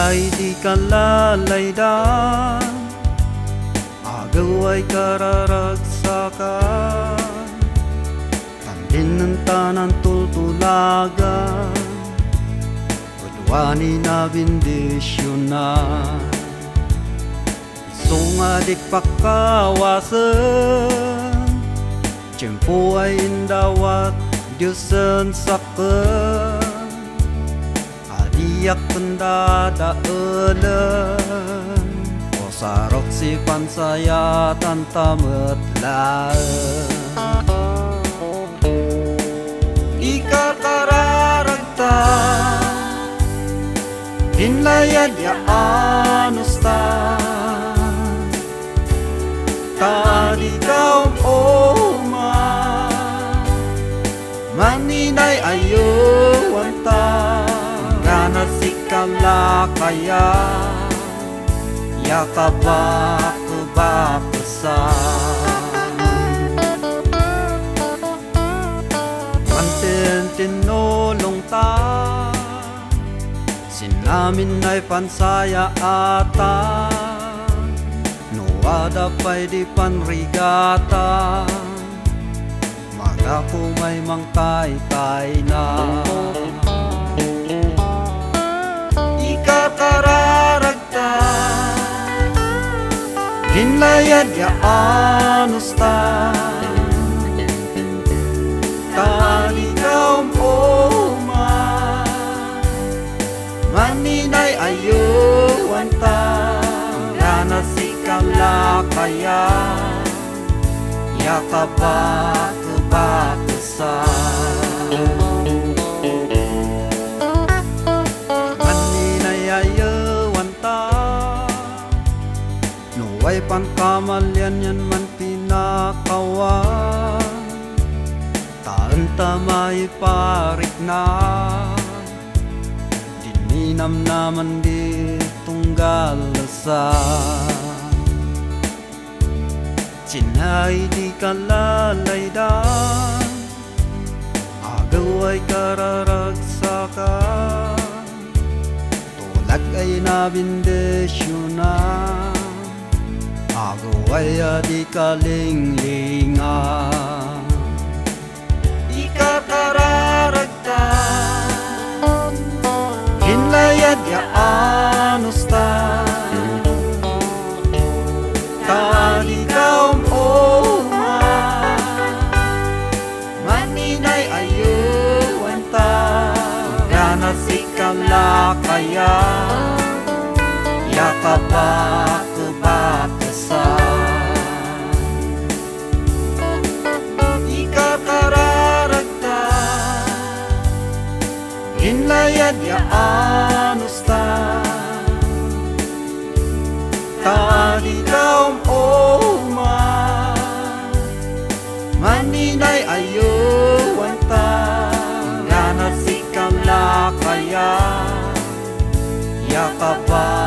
Sinay di kalalaidan, agaw ay kararagsakan, tandin ng tanang tultulagan, udwani na bindisyonan. Isong adik pakawasan, tiyempo ay indawat Diyosan saken, adiak pendadaalan, o sarok si pansayatan tametlaan. Ika kararagtan, hinlayad ya anustan, tadi kaum maninay ayuwanta, ngana sikalakaya, yakabak-bakusan. Mantin tinulong ta, sinamin ay pansaya ata, nuwada pa'y di panrigata, ako may mangkay-kay na. Ika kararagtan, hinlayad ya anustan, talikaw maninay ayuwanta, ngana sikalakaya, yakabak bakasan. Maninay ayawanta, nuway pankamalyan yan man pinakawan, taanta may parik na, dininam naman di tunggalasan. Sinay di kalalaidan, agaw ay kararagsakan, tulak ay nabindisyonan, agaw ay adi kalinglingan. Ika kararagtan, hinlayad ya anustan, talikaw maninay ayuwanta, ngana sikalakaya, yakabak-bakasan. Ika kararagtan, hinlayad ya anustan, talikaw maninay ayuwanta, ngana sikalakaya, yakabak